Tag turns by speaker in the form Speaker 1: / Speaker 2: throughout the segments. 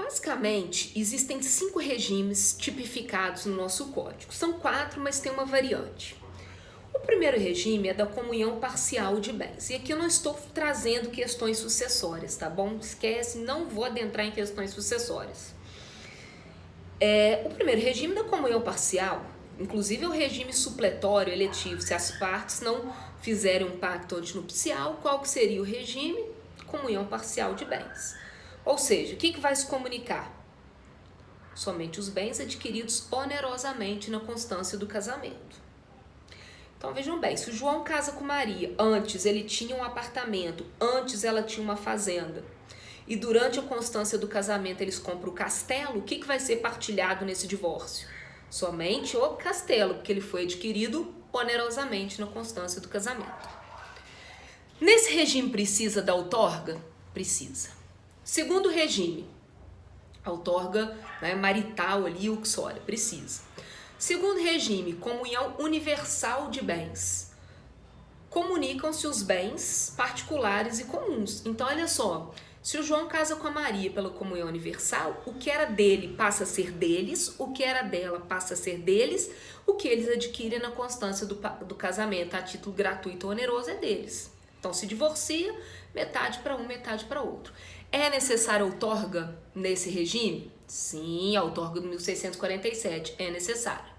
Speaker 1: Basicamente, existem 5 regimes tipificados no nosso código. São 4, mas tem uma variante. O primeiro regime é da comunhão parcial de bens. E aqui eu não estou trazendo questões sucessórias, tá bom? Esquece, não vou adentrar em questões sucessórias. O primeiro regime da comunhão parcial, inclusive é o regime supletório eletivo, se as partes não fizerem um pacto antinupcial, qual que seria o regime? Comunhão parcial de bens. Ou seja, o que vai se comunicar? Somente os bens adquiridos onerosamente na constância do casamento. Então vejam bem, se o João casa com Maria, antes ele tinha um apartamento, antes ela tinha uma fazenda, e durante a constância do casamento eles compram o castelo, o que vai ser partilhado nesse divórcio? Somente o castelo, porque ele foi adquirido onerosamente na constância do casamento. Nesse regime precisa da outorga? Precisa. Segundo regime, a outorga, né, marital ali, uxória, precisa. Segundo regime, comunhão universal de bens. Comunicam-se os bens particulares e comuns. Então, olha só, se o João casa com a Maria pela comunhão universal, o que era dele passa a ser deles, o que era dela passa a ser deles, o que eles adquirem na constância do casamento a título gratuito ou oneroso é deles. Então, se divorcia, metade para um, metade para outro. É necessária a outorga nesse regime? Sim, a outorga do 1647 é necessária.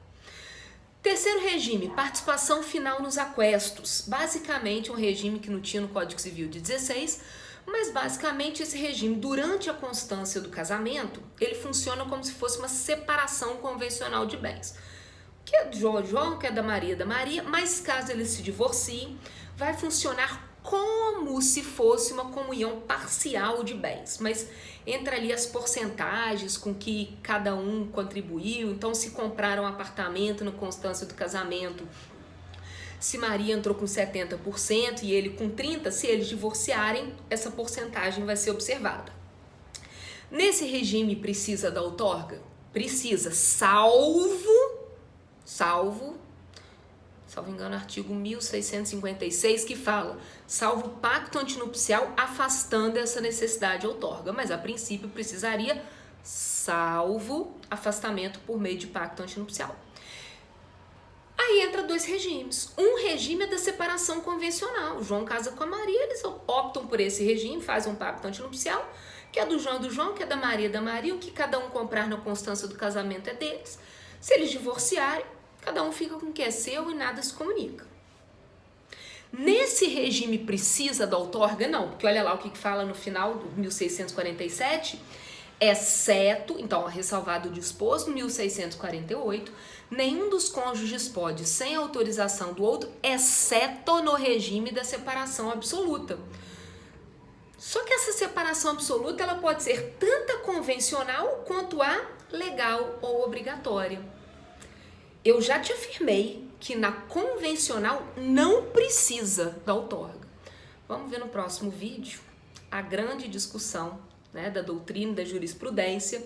Speaker 1: Terceiro regime, participação final nos aquestos. Basicamente, um regime que não tinha no Código Civil de 16, mas basicamente esse regime, durante a constância do casamento, ele funciona como se fosse uma separação convencional de bens. Que é do João, que é da Maria, mas caso eles se divorciem, vai funcionar como se fosse uma comunhão parcial de bens, mas entra ali as porcentagens com que cada um contribuiu. Então, se compraram um apartamento na constância do casamento, se Maria entrou com 70% e ele com 30%, se eles divorciarem, essa porcentagem vai ser observada. Nesse regime precisa da outorga? Precisa, salvo engano, artigo 1656, que fala, salvo pacto antinupcial afastando essa necessidade de outorga, mas a princípio precisaria, salvo afastamento por meio de pacto antinupcial. Aí entra 2 regimes. Um regime é da separação convencional. O João casa com a Maria, eles optam por esse regime, fazem um pacto antinupcial, que é do João, que é da Maria, o que cada um comprar na constância do casamento é deles. Se eles divorciarem, cada um fica com o que é seu e nada se comunica. Nesse regime precisa da outorga? Não, porque olha lá o que fala no final do 1647, exceto, então, ressalvado o disposto no 1648, nenhum dos cônjuges pode, sem autorização do outro, exceto no regime da separação absoluta. Só que essa separação absoluta ela pode ser tanto a convencional quanto a legal ou obrigatória. Eu já te afirmei que na convencional não precisa da outorga. Vamos ver no próximo vídeo a grande discussão, né, da doutrina da jurisprudência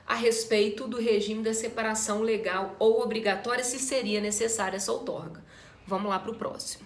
Speaker 1: a respeito do regime da separação legal ou obrigatória, se seria necessária essa outorga. Vamos lá para o próximo.